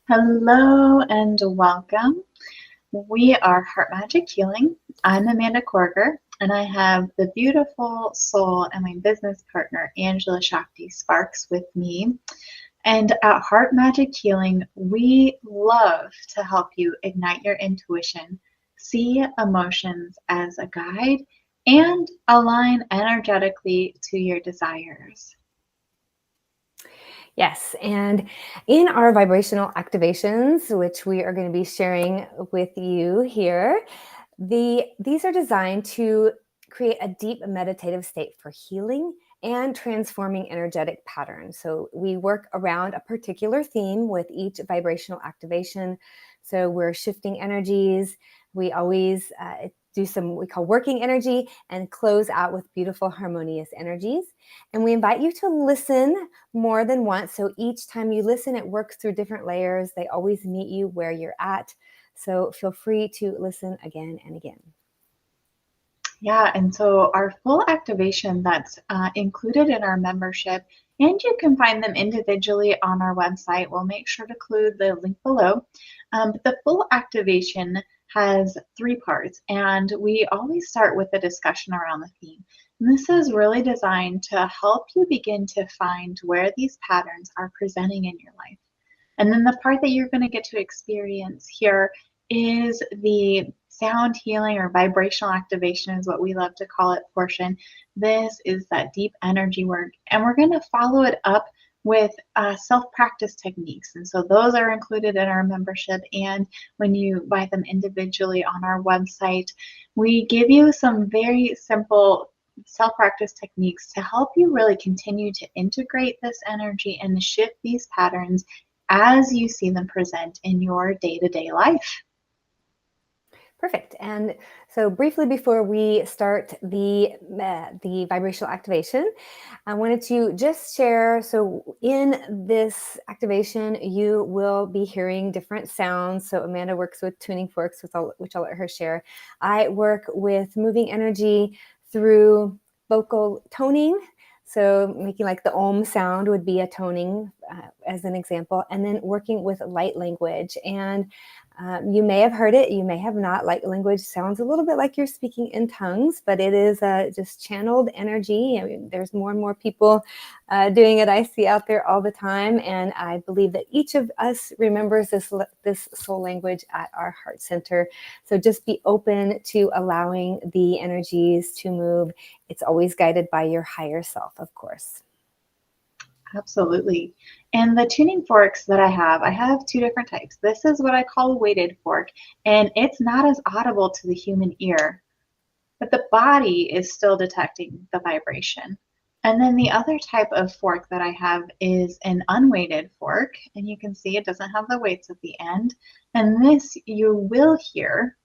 Hello and welcome. We are Heart Magic Healing. I'm Amanda Korger, and I have the beautiful soul and my business partner, Angela Shakti Sparks, with me. And at Heart Magic Healing, we love to help you ignite your intuition, see emotions as a guide, and align energetically to your desires. Yes, and in our vibrational activations, which we are going to be sharing with you here, these are designed to create a deep meditative state for healing and transforming energetic patterns. So we work around a particular theme with each vibrational activation. So we're shifting energies. We always do some we call working energy and close out with beautiful harmonious energies. And we invite you to listen more than once. So each time you listen, it works through different layers. They always meet you where you're at. So feel free to listen again and again. Yeah, and so our full activation that's included in our membership, and you can find them individually on our website. We'll make sure to include the link below. But the full activation has three parts, and we always start with a discussion around the theme. And this is really designed to help you begin to find where these patterns are presenting in your life. And then the part that you're going to get to experience here is the sound healing or vibrational activation, is what we love to call it, portion. This is that deep energy work. And we're going to follow it up with self-practice techniques. And so those are included in our membership. And when you buy them individually on our website, we give you some very simple self-practice techniques to help you really continue to integrate this energy and shift these patterns as you see them present in your day-to-day life. Perfect. And so briefly before we start the vibrational activation, I wanted to just share, so in this activation, you will be hearing different sounds. So Amanda works with tuning forks, which I'll let her share. I work with moving energy through vocal toning. So making like the Om sound would be a toning as an example, and then working with light language. And you may have heard it, you may have not. Light language sounds a little bit like you're speaking in tongues, but it is just channeled energy. I mean, there's more and more people doing it. I see out there all the time, and I believe that each of us remembers this soul language at our heart center. So just be open to allowing the energies to move. It's always guided by your higher self, of course. Absolutely. And the tuning forks that I have two different types. This is what I call a weighted fork, and it's not as audible to the human ear, but the body is still detecting the vibration. And then the other type of fork that I have is an unweighted fork, and you can see it doesn't have the weights at the end. And this you will hear,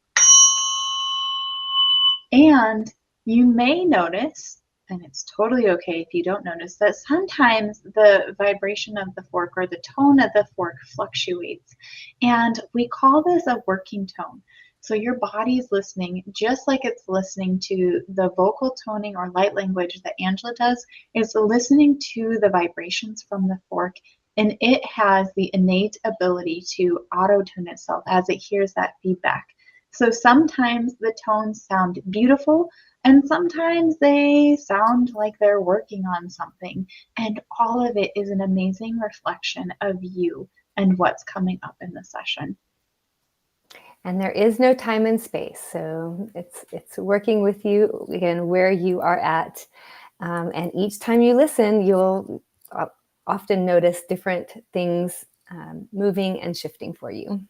and you may notice, and it's totally okay if you don't notice, that sometimes the vibration of the fork or the tone of the fork fluctuates. And we call this a working tone. So your body's listening, just like it's listening to the vocal toning or light language that Angela does, is listening to the vibrations from the fork. And it has the innate ability to auto-tune itself as it hears that feedback. So sometimes the tones sound beautiful, and sometimes they sound like they're working on something. And all of it is an amazing reflection of you and what's coming up in the session. And there is no time and space. So it's working with you, again, where you are at. And each time you listen, you'll often notice different things moving and shifting for you.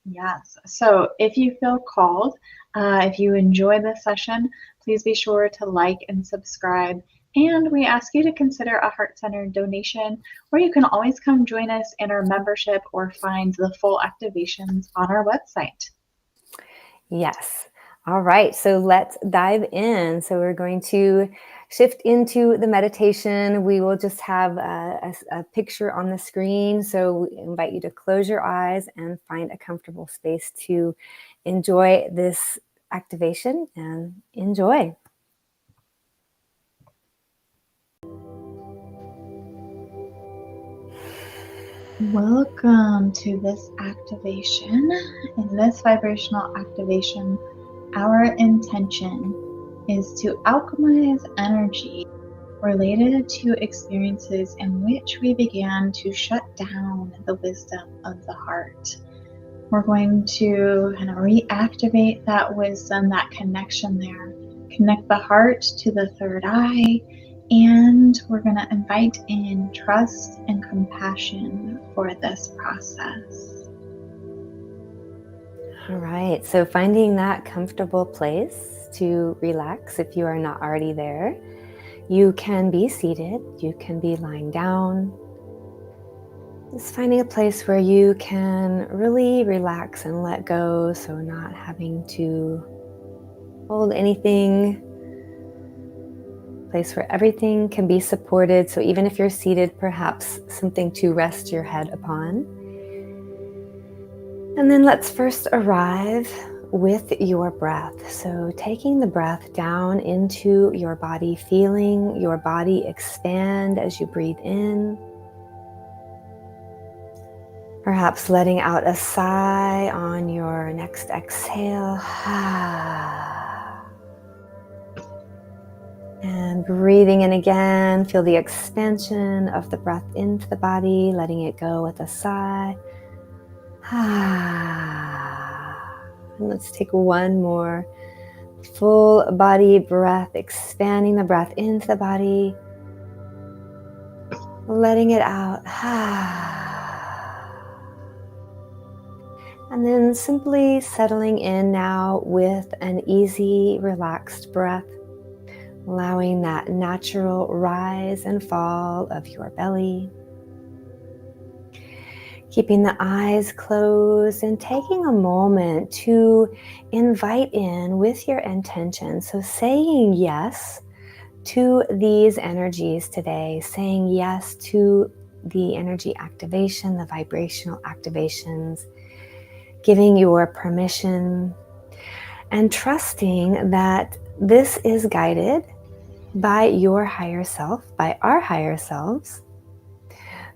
Yes. So if you feel called, if you enjoy this session, please be sure to like and subscribe. And we ask you to consider a heart-centered donation, or you can always come join us in our membership or find the full activations on our website. Yes. All right. So let's dive in. So we're going to shift into the meditation. We will just have a picture on the screen. So we invite you to close your eyes and find a comfortable space to enjoy this activation, and enjoy. Welcome to this activation. In this vibrational activation, our intention is to alchemize energy related to experiences in which we began to shut down the wisdom of the heart. We're going to kind of reactivate that wisdom, that connection there, connect the heart to the third eye, and we're going to invite in trust and compassion for this process. All right, so finding that comfortable place to relax if you are not already there. You can be seated, you can be lying down. Just finding a place where you can really relax and let go, so not having to hold anything. Place where everything can be supported, so even if you're seated, perhaps something to rest your head upon. And then let's first arrive with your breath. So taking the breath down into your body, feeling your body expand as you breathe in. Perhaps letting out a sigh on your next exhale. And breathing in again, feel the expansion of the breath into the body, letting it go with a sigh. And let's take one more full body breath, expanding the breath into the body, letting it out. And then simply settling in now with an easy, relaxed breath, allowing that natural rise and fall of your belly. Keeping the eyes closed and taking a moment to invite in with your intention. So saying yes to these energies today, saying yes to the energy activation, the vibrational activations, giving your permission and trusting that this is guided by your higher self, by our higher selves.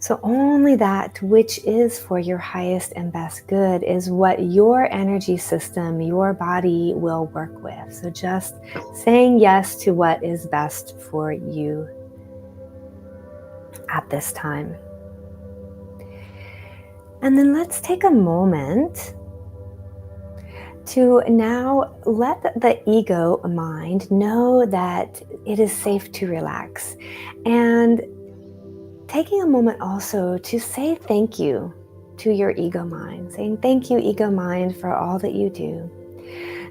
So only that which is for your highest and best good is what your energy system, your body will work with. So just saying yes to what is best for you at this time. And then let's take a moment to now let the ego mind know that it is safe to relax. And taking a moment also to say thank you to your ego mind, saying thank you, ego mind, for all that you do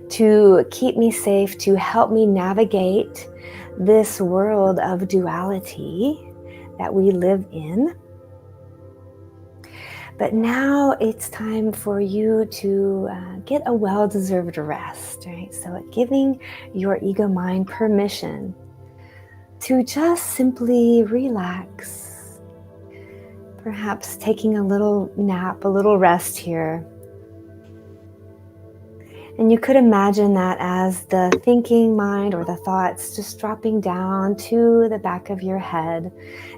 to keep me safe, to help me navigate this world of duality that we live in. But now it's time for you to get a well-deserved rest, right? So giving your ego mind permission to just simply relax. Perhaps taking a little nap, a little rest here. And you could imagine that as the thinking mind or the thoughts just dropping down to the back of your head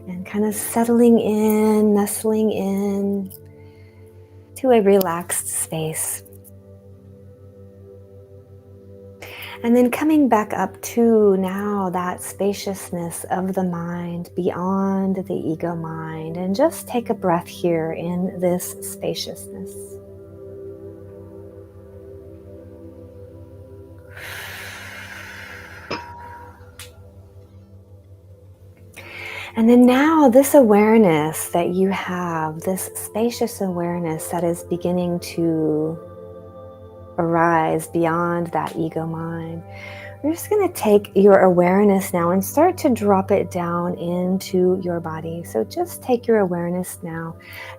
and kind of settling in, nestling in to a relaxed space. And then coming back up to now that spaciousness of the mind beyond the ego mind, and just take a breath here in this spaciousness. And then now this awareness that you have, this spacious awareness that is beginning to arise beyond that ego mind. We're just going to take your awareness now and start to drop it down into your body. So just take your awareness now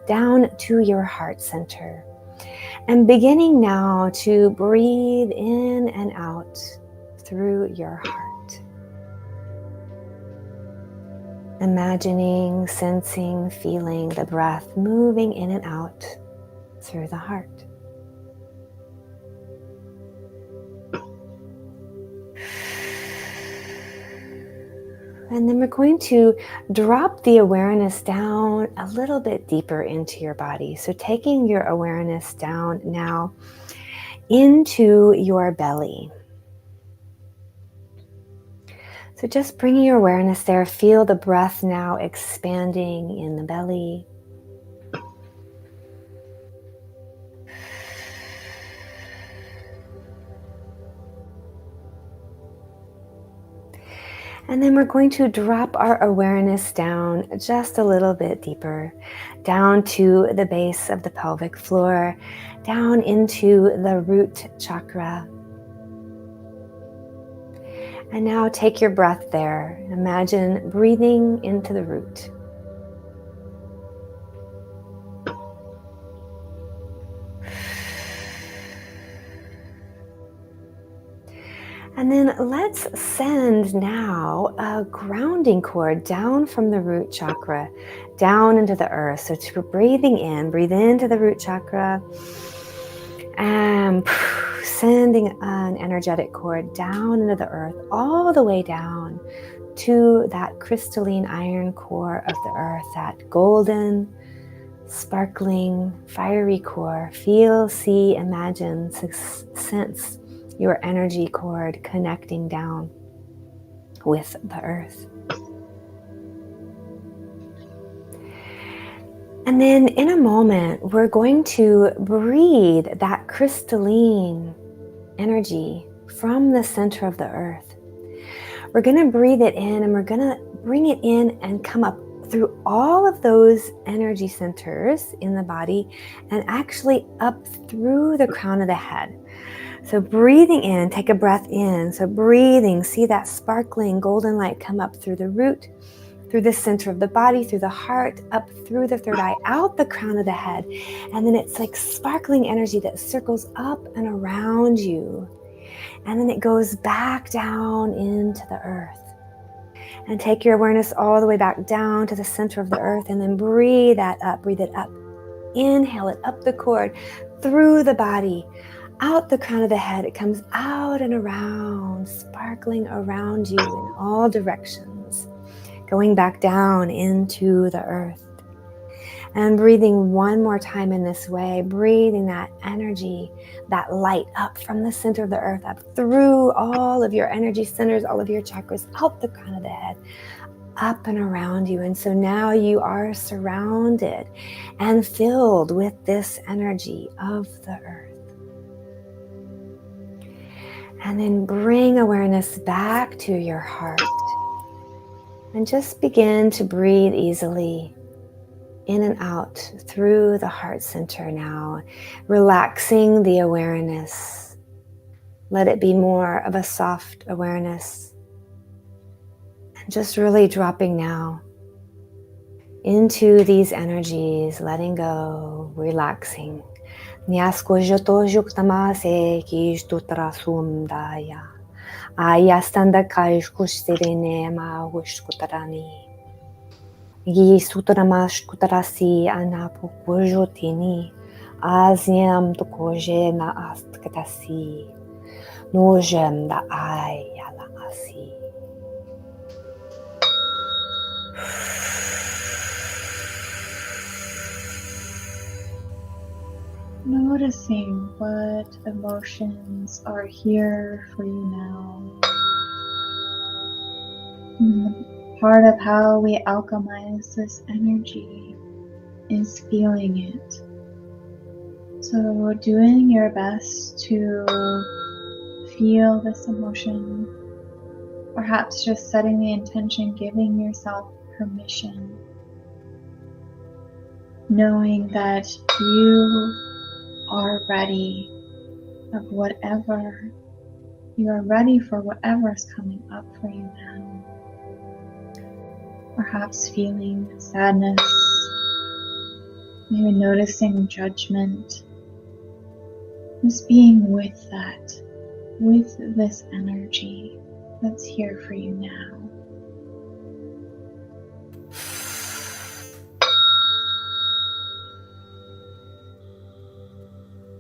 down to your heart center. And beginning now to breathe in and out through your heart. Imagining, sensing, feeling the breath moving in and out through the heart. And then we're going to drop the awareness down a little bit deeper into your body. So taking your awareness down now into your belly. So just bringing your awareness there, feel the breath now expanding in the belly. And then we're going to drop our awareness down just a little bit deeper, down to the base of the pelvic floor, down into the root chakra. And now take your breath there. Imagine breathing into the root. And then let's send now a grounding cord down from the root chakra, down into the earth. So we're breathing in, breathe into the root chakra, and sending an energetic cord down into the earth, all the way down to that crystalline iron core of the earth, that golden, sparkling, fiery core. Feel, see, imagine, sense your energy cord connecting down with the earth. And then in a moment, we're going to breathe that crystalline energy from the center of the earth. We're going to breathe it in, and we're going to bring it in and come up through all of those energy centers in the body and actually up through the crown of the head. So breathing in, take a breath in. So breathing, see that sparkling golden light come up through the root, through the center of the body, through the heart, up through the third eye, out the crown of the head. And then it's like sparkling energy that circles up and around you. And then it goes back down into the earth. And take your awareness all the way back down to the center of the earth, and then breathe that up, breathe it up. Inhale it up the cord, through the body, out the crown of the head. It comes out and around, sparkling around you in all directions, going back down into the earth. And breathing one more time in this way, breathing that energy, that light up from the center of the earth, up through all of your energy centers, all of your chakras, out the crown of the head, up and around you. And so now you are surrounded and filled with this energy of the earth. And then bring awareness back to your heart and just begin to breathe easily in and out through the heart center now, relaxing the awareness. Let it be more of a soft awareness. And just really dropping now into these energies, letting go, relaxing. Nyasko joto juktamase kistutra sumdaya. Ayastanda kajkushtirene ma wushkutarani. Yi sutramash kutarasi anapu kujutini. Aziam tukoje na astkatasi. Nojem da ayala asi. Noticing what emotions are here for you now. Part of how we alchemize this energy is feeling it. So doing your best to feel this emotion, perhaps just setting the intention, giving yourself permission, knowing that you are ready of whatever, you are ready for whatever is coming up for you now. Perhaps feeling sadness, maybe noticing judgment, just being with that, with this energy that's here for you now.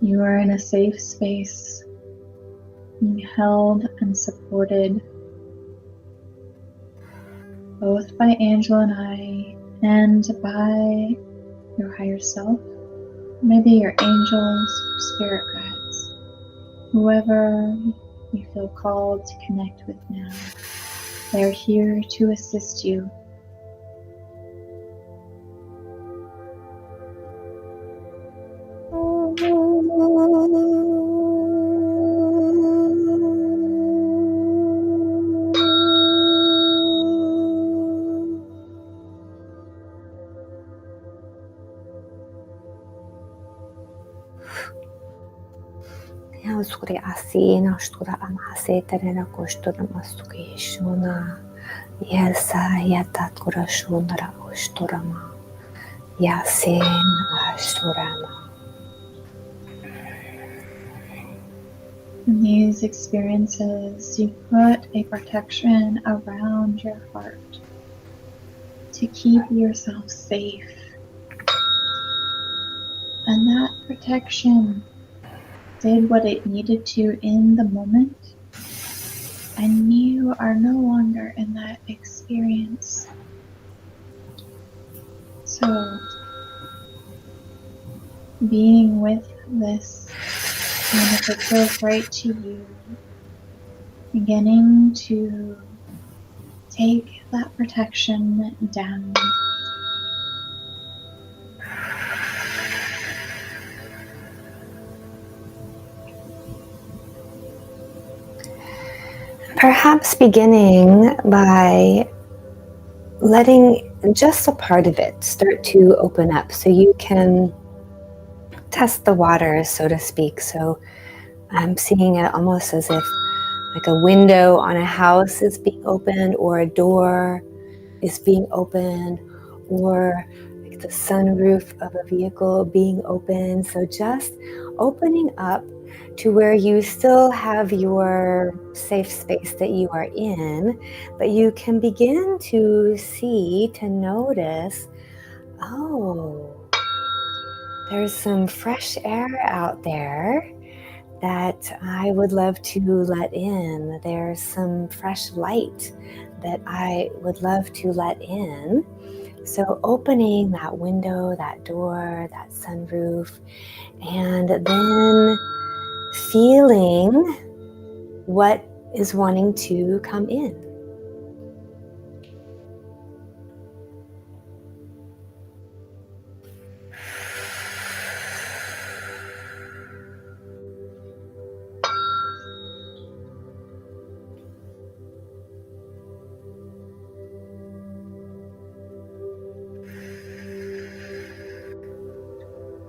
You are in a safe space, being held and supported. both by Angela and I, and by your higher self, maybe your angels, spirit guides, whoever you feel called to connect with now. They're here to assist you. Suri asina shtura amase terena koshtura masuki shuna yesa yata kura shunara ushturama yasin ashturama. In these experiences, you put a protection around your heart to keep yourself safe. And that protection did what it needed to in the moment, and you are no longer in that experience. So, being with this, and if it feels right to you, beginning to take that protection down. Perhaps beginning by letting just a part of it start to open up so you can test the waters, so to speak. So I'm seeing it almost as if like a window on a house is being opened, or a door is being opened, or like the sunroof of a vehicle being opened. So just opening up to where you still have your safe space that you are in, but you can begin to see, to notice, oh, there's some fresh air out there that I would love to let in. There's some fresh light that I would love to let in. So opening that window, that door, that sunroof, and then feeling what is wanting to come in.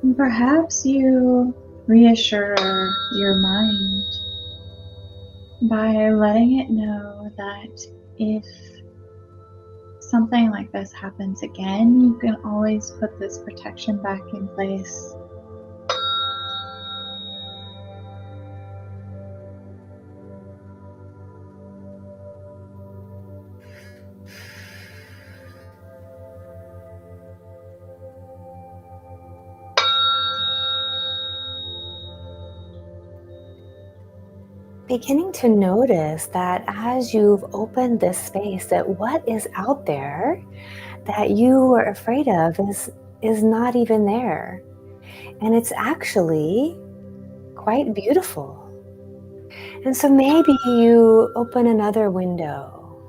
And perhaps you reassure your mind by letting it know that if something like this happens again, you can always put this protection back in place. Beginning to notice that as you've opened this space, that what is out there that you were afraid of is not even there. And it's actually quite beautiful. And so maybe you open another window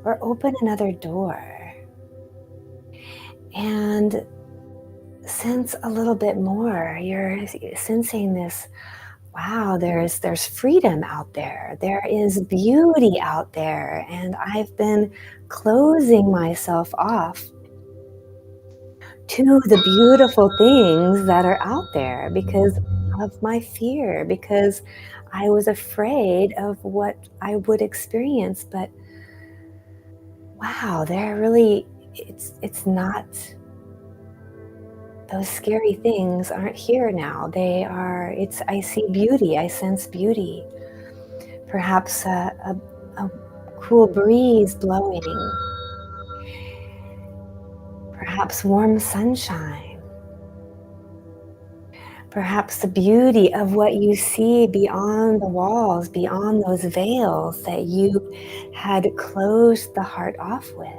or open another door and sense a little bit more. You're sensing this, wow, there's freedom out there. There is beauty out there. And I've been closing myself off to the beautiful things that are out there because of my fear, because I was afraid of what I would experience. But wow, they're really, it's not, those scary things aren't here now. They are, I see beauty, I sense beauty. Perhaps a cool breeze blowing, perhaps warm sunshine, perhaps the beauty of what you see beyond the walls, beyond those veils that you had closed the heart off with.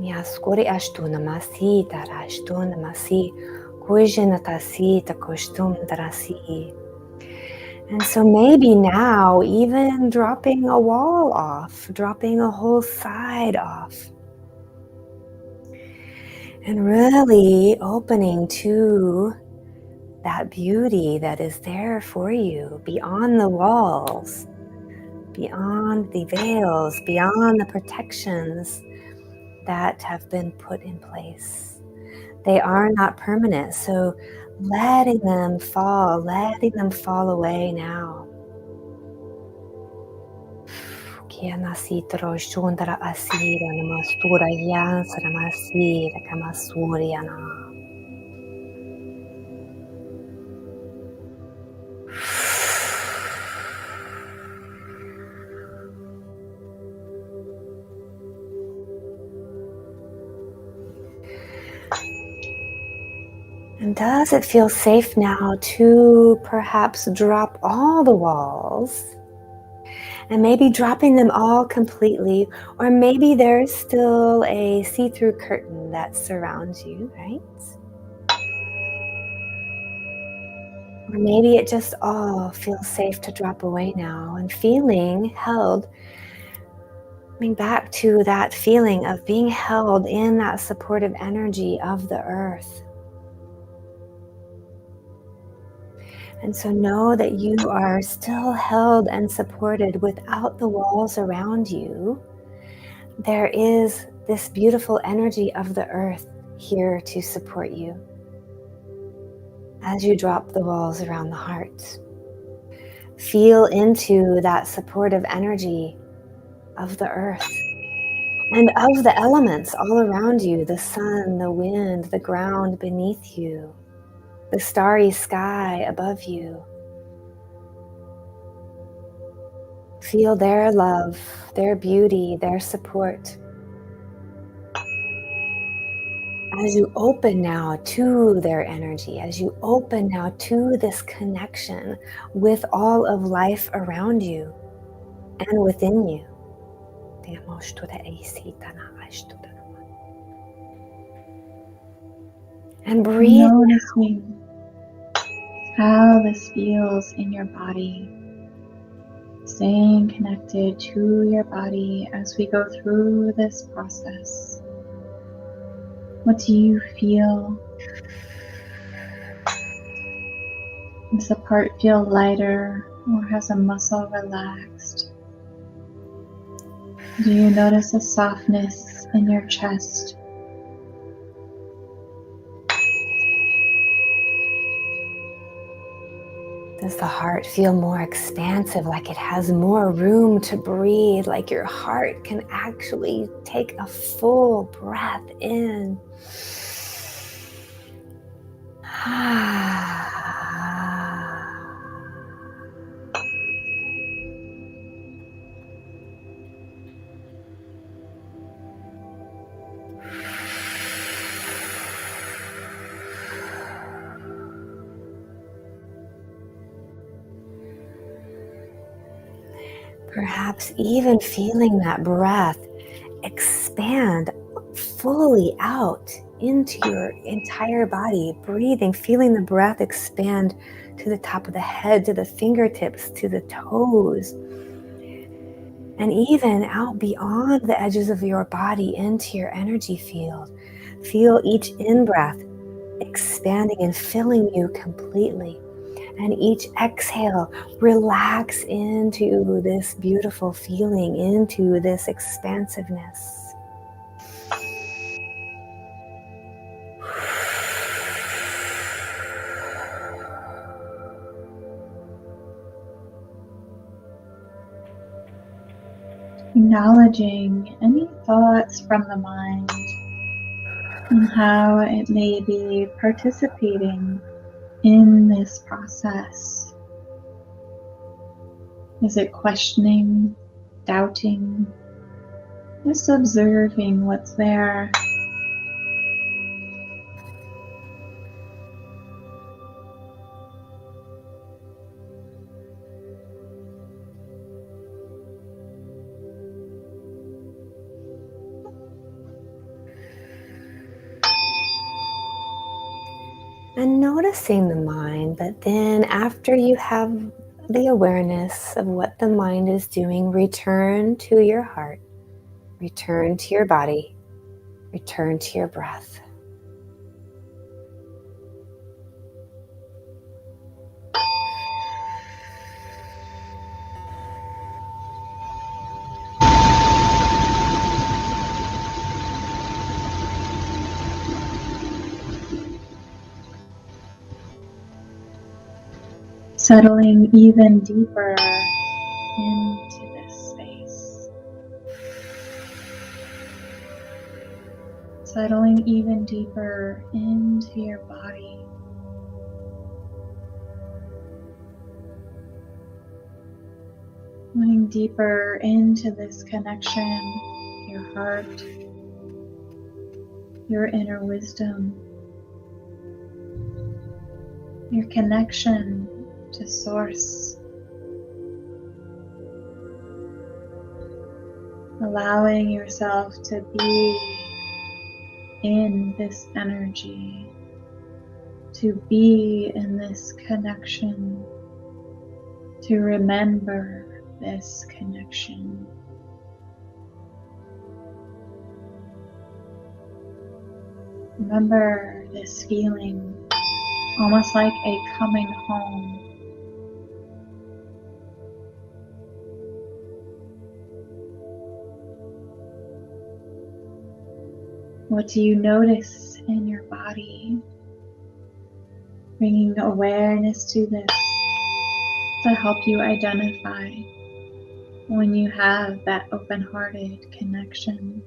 Miaskuri ashtuna masi tarashtuna masi kujanatasi takostum darasi. And so maybe now even dropping a wall off, dropping a whole side off. And really opening to that beauty that is there for you beyond the walls, beyond the veils, beyond the protections that have been put in place. They are not permanent, so letting them fall away now. And does it feel safe now to perhaps drop all the walls? And maybe dropping them all completely, or maybe there's still a see-through curtain that surrounds you, right? Or maybe it just all feels safe to drop away now and feeling held. Coming back to that feeling of being held in that supportive energy of the earth. And so know that you are still held and supported without the walls around you. There is this beautiful energy of the earth here to support you as you drop the walls around the heart. Feel into that supportive energy of the earth and of the elements all around you, the sun, the wind, the ground beneath you, the starry sky above you. Feel their love, their beauty, their support. As you open now to their energy, as you open now to this connection with all of life around you and within you. And breathe. Noticing how this feels in your body. Staying connected to your body as we go through this process. What do you feel? Does the part feel lighter or has a muscle relaxed? Do you notice a softness in your chest? Does the heart feel more expansive, like it has more room to breathe, like your heart can actually take a full breath in? Perhaps even feeling that breath expand fully out into your entire body, breathing, feeling the breath expand to the top of the head, to the fingertips, to the toes, and even out beyond the edges of your body into your energy field. Feel each in-breath expanding and filling you completely. And each exhale, relax into this beautiful feeling, into this expansiveness. Acknowledging any thoughts from the mind and how it may be participating in this process. Is it questioning, doubting, just observing what's there? and noticing the mind. But then after you have the awareness of what the mind is doing, return to your heart, return to your body, return to your breath. Settling even deeper into this space. Settling even deeper into your body. Going deeper into this connection, your heart, your inner wisdom, your connection to Source. Allowing yourself to be in this energy, to be in this connection, to remember this connection. Remember this feeling, almost like a coming home. What do you notice in your body? Bringing awareness to this to help you identify when you have that open-hearted connection.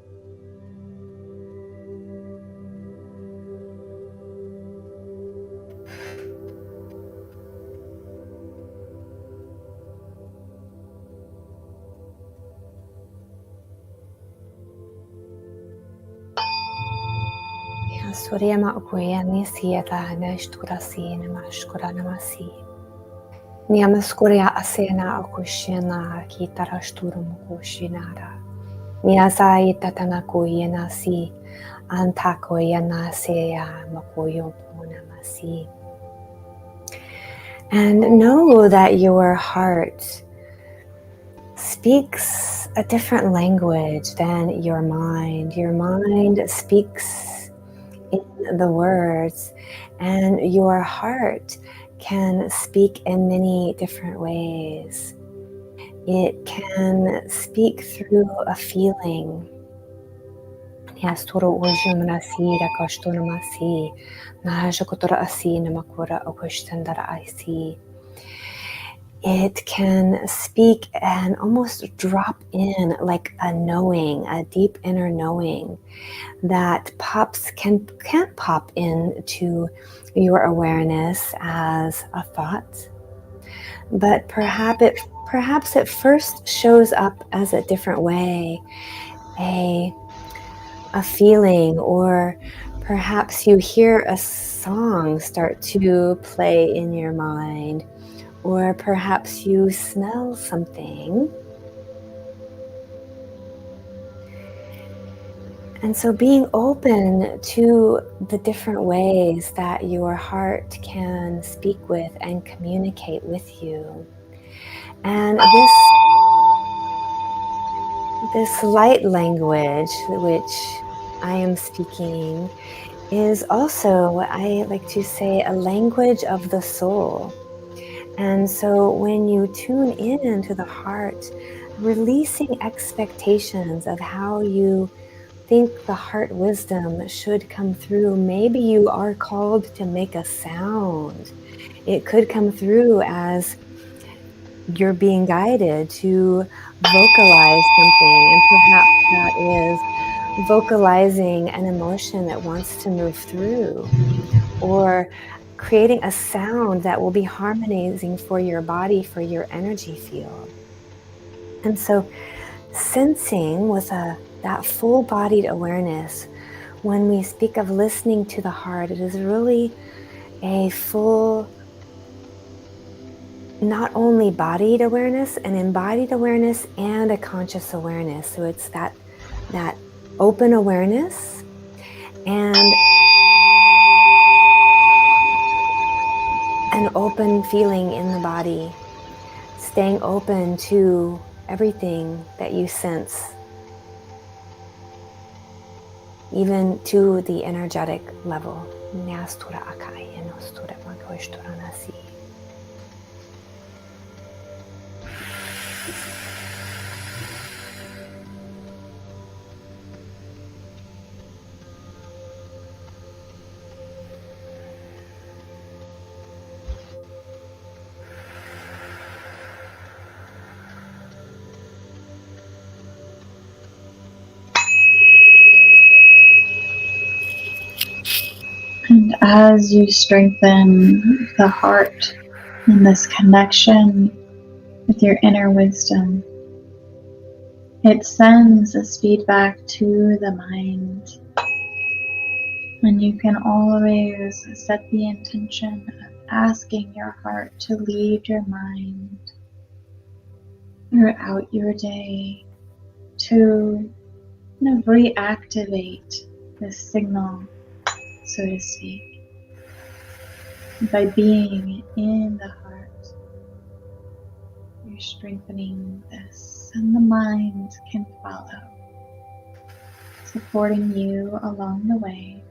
Surya Makuya Nisiata Neshturasi Namashkura Namasi. Niamaskuria Asena Okushina Kitarasturumukushinara. Niasai Tatanakuya Si Antakoya Naseya Makoyo Punamasi. And know that your heart speaks a different language than your mind. Your mind speaks in the words, and your heart can speak in many different ways. It can speak through a feeling. It can speak and almost drop in like a knowing, a deep inner knowing that can't pop into your awareness as a thought, but perhaps it first shows up as a different way, a feeling, or perhaps you hear a song start to play in your mind, or perhaps you smell something. And so being open to the different ways that your heart can speak with and communicate with you. And this light language which I am speaking is also what I like to say a language of the soul. And so when you tune in to the heart, releasing expectations of how you think the heart wisdom should come through. Maybe you are called to make a sound. It could come through as you're being guided to vocalize something, and perhaps that is vocalizing an emotion that wants to move through, or creating a sound that will be harmonizing for your body, for your energy field. And so sensing with that full-bodied awareness, when we speak of listening to the heart, it is really a full, not only bodied awareness, an embodied awareness and a conscious awareness. So it's that open awareness, and open feeling in the body, staying open to everything that you sense, even to the energetic level. And as you strengthen the heart and this connection with your inner wisdom, it sends this feedback to the mind. And you can always set the intention of asking your heart to lead your mind throughout your day to kind of reactivate this signal, so to speak. By being in the heart, you're strengthening this, and the mind can follow, supporting you along the way.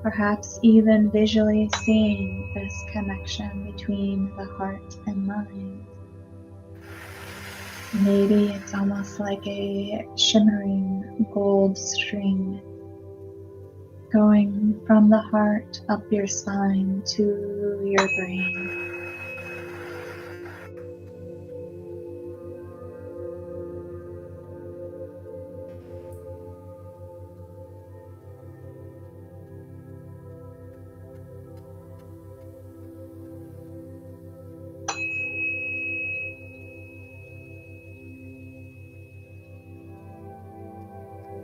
Perhaps even visually seeing this connection between the heart and mind. Maybe it's almost like a shimmering gold string going from the heart up your spine to your brain.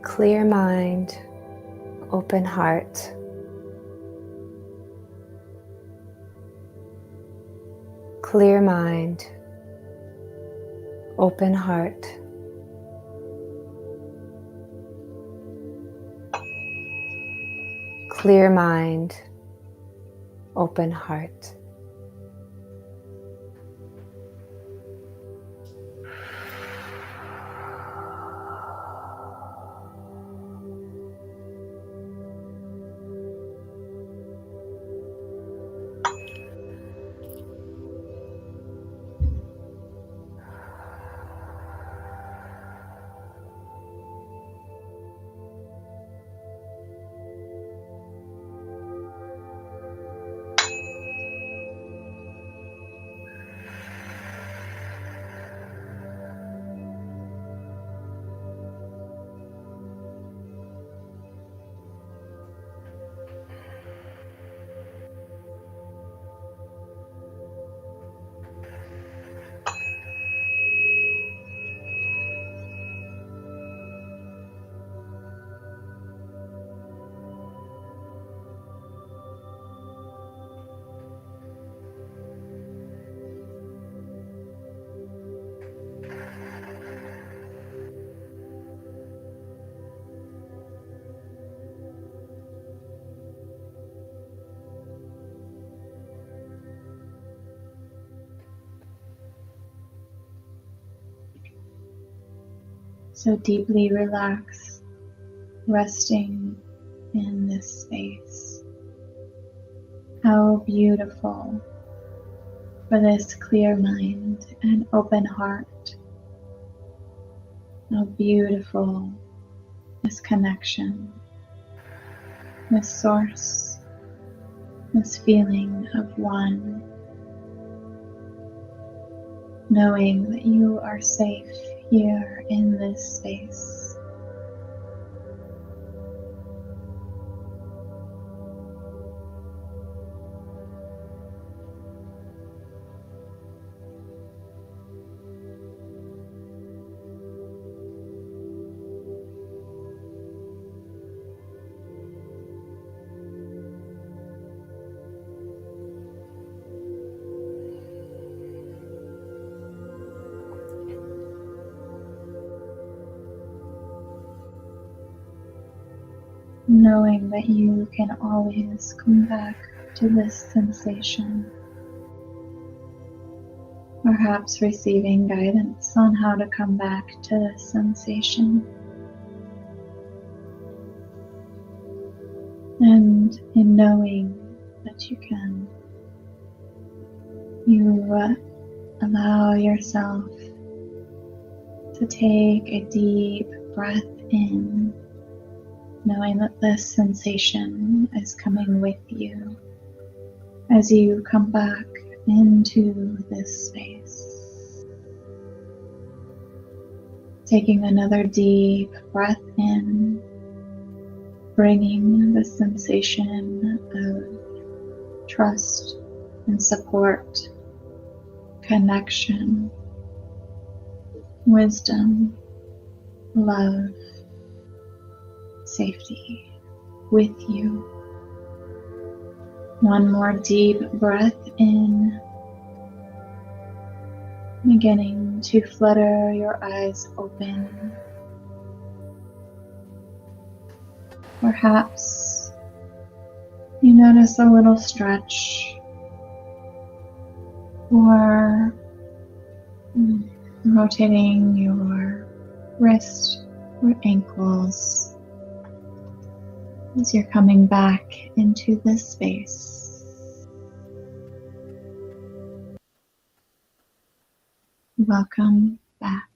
Clear mind, open heart. Clear mind, open heart. Clear mind, open heart. So deeply relax, resting in this space. How beautiful for this clear mind and open heart. How beautiful this connection, this source, this feeling of one, knowing that you are safe here in this space. knowing that you can always come back to this sensation. Perhaps receiving guidance on how to come back to this sensation. And in knowing that you can, you allow yourself to take a deep breath in, knowing that this sensation is coming with you as you come back into this space. Taking another deep breath in, bringing the sensation of trust and support, connection, wisdom, love, safety with you. One more deep breath in, beginning to flutter your eyes open. Perhaps you notice a little stretch or rotating your wrist or ankles as you're coming back into this space. Welcome back.